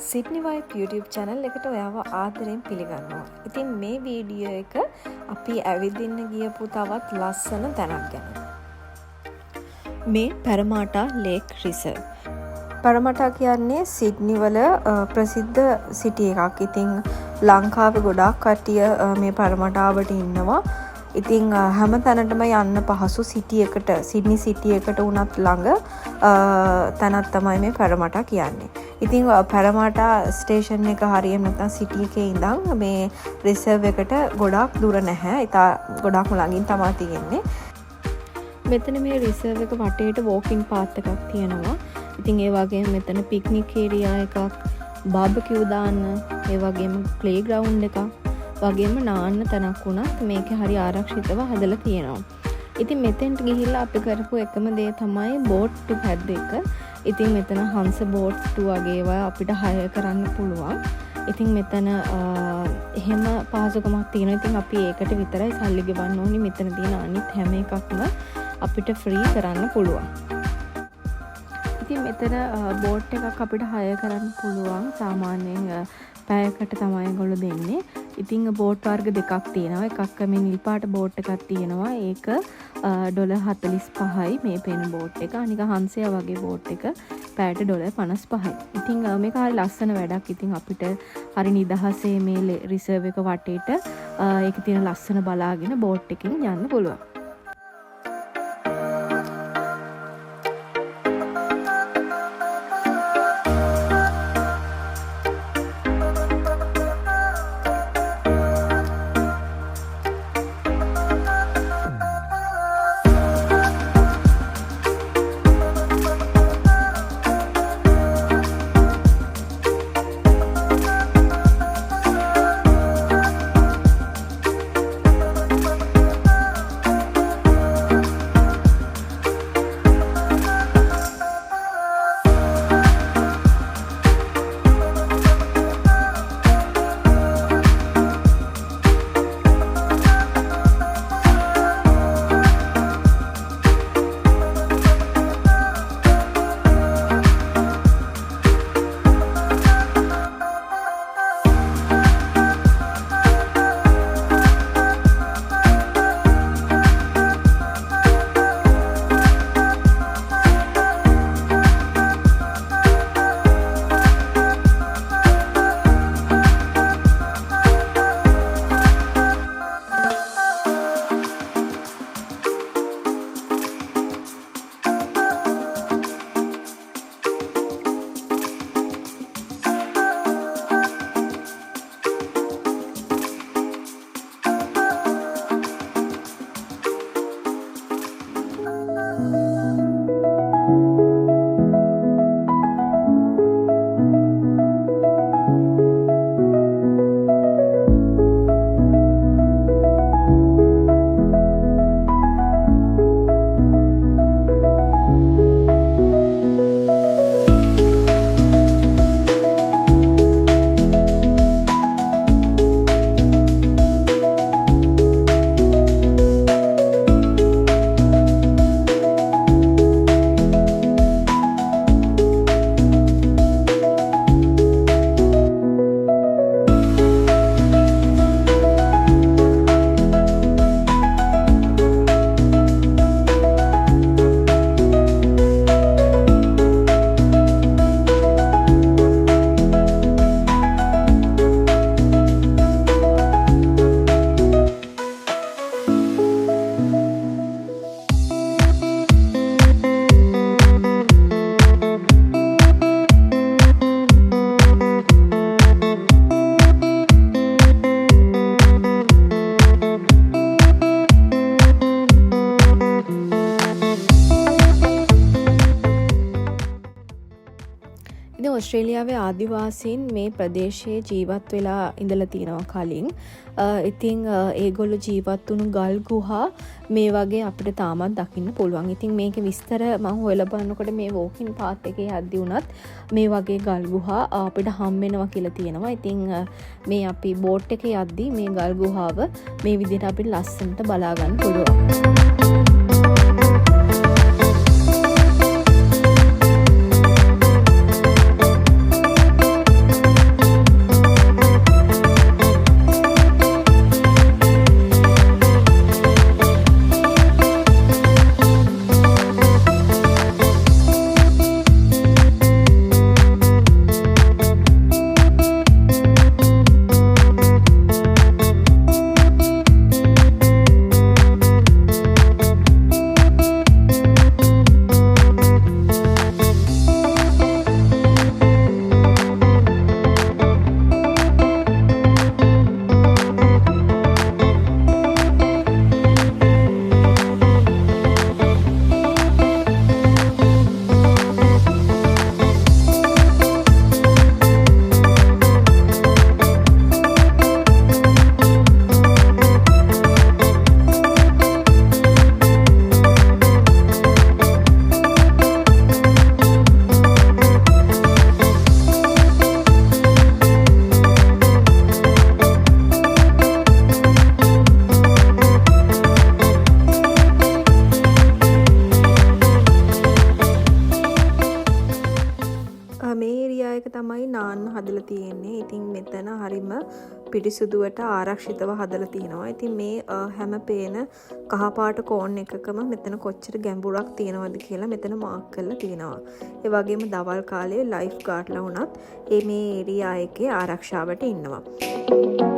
Sydney wipe YouTube channel එකට ඔයාව ආදරෙන් පිළිගන්නවා. ඉතින් මේ වීඩියෝ එක අපි ඇවිදින්න ගියපු තවත් ලස්සන තැනක් ගැන. මේ පැරමාටා ලේක් රිසර්ව්. පැරමාටා කියන්නේ සිඩ්නි වල ප්‍රසිද්ධ සිටි එකක්. ඉතින් ලංකාවේ ගොඩාක් කට්ටිය මේ පැරමාටාවට ඉන්නවා. ඉතින් හැම තැනටම යන්න පහසු සිටි එකට සිඩ්නි සිටි එකට උනත් ළඟ තැනක් තමයි මේ පැරමාටා කියන්නේ. ඉතින් පැරමාටා ස්ටේෂන් එක හරියම නැත්නම් සිටි එකේ ඉඳන් මේ රිසර්ව් එකට ගොඩාක් දුර නැහැ. ඉතා ගොඩාක් ළඟින් තමයි තියෙන්නේ. මෙතන මේ රිසර්ව් එක වටේට වෝකින් පාත් එකක් තියෙනවා. ඉතින් ඒ වගේම මෙතන පික්නික් ඒරියා එකක්, බාබකියු දාන්න, ඒ වගේම ප්ලේ ග්‍රවුන්ඩ් එකක් වගේම නාන්න තැනක් වුණත් මේකේ හරි ආරක්ෂිතව හදලා තියෙනවා. ඉතින් මෙතෙන්ට ගිහිල්ලා අපි කරපු එකම දේ තමයි බෝට් ටු පැද්ද එක. ඉතින් මෙතන හංස බෝට්ස් ටු වගේ ඒවා අපිට හයර් කරන්න පුළුවන්. ඉතින් මෙතන එහෙම පහසුකමක් තියෙනවා. ඉතින් අපි ඒකට විතරයි සල්ලි ගෙවන්න ඕනි. මෙතන තියෙන අනිත් හැම එකක්ම අපිට ෆ්‍රී කරන්න පුළුවන්. ඉතින් මෙතන බෝට් එකක් අපිට හයර් කරන්න පුළුවන්. සාමාන්‍යයෙන් පැයකට තමයි ඒගොල්ලෝ දෙන්නේ. ඉතින් බෝට් වර්ග දෙකක් තියෙනවා. එකක් මේ නිල් පාට බෝට් එකක් තියෙනවා. ඒක $45යි මේ පේන බෝට් එක. අනික හංසයා වගේ බෝට් එක පැයට $55යි. ඉතින් මේක හරි ලස්සන වැඩක්. ඉතින් අපිට හරි නිදහසේ මේ රිසර්ව් එක වටේට ඒක තියෙන ලස්සන බලාගෙන බෝට් එකකින් යන්න පුළුවන්. ඔස්ට්‍රේලියාවේ ආදිවාසීන් මේ ප්‍රදේශයේ ජීවත් වෙලා ඉඳලා තියෙනවා කලින්. ඉතින් ඒගොල්ලෝ ජීවත් වුණු ගල් ගුහා මේ වගේ අපිට තාමත් දකින්න පුළුවන්. ඉතින් මේකේ විස්තර මම හොයලා බලනකොට මේ වෝකින් පාත් එකේ යද්දි උනත් මේ වගේ ගල් ගුහා අපිට හම් වෙනවා කියලා තියෙනවා. ඉතින් මේ අපි බෝට් එකේ යද්දි මේ ගල් ගුහාව මේ විදිහට අපිට ලස්සනට බලා ගන්න පුළුවන්. එක තමයි නාන්න හදලා තියෙන්නේ. ඉතින් මෙතන හරිම පිරිසුදුවට ආරක්ෂිතව හදලා තියෙනවා. ඉතින් මේ හැම පේන කහපාට කෝන් එකකම මෙතන කොච්චර ගැඹුරක් තියෙනවද කියලා මෙතන මාක් කරලා තියෙනවා. ඒ වගේම දවල් කාලේ ලයිෆ් ගාඩ්ලා වුණත් මේ ඒරියා එකේ ආරක්ෂාවට ඉන්නවා.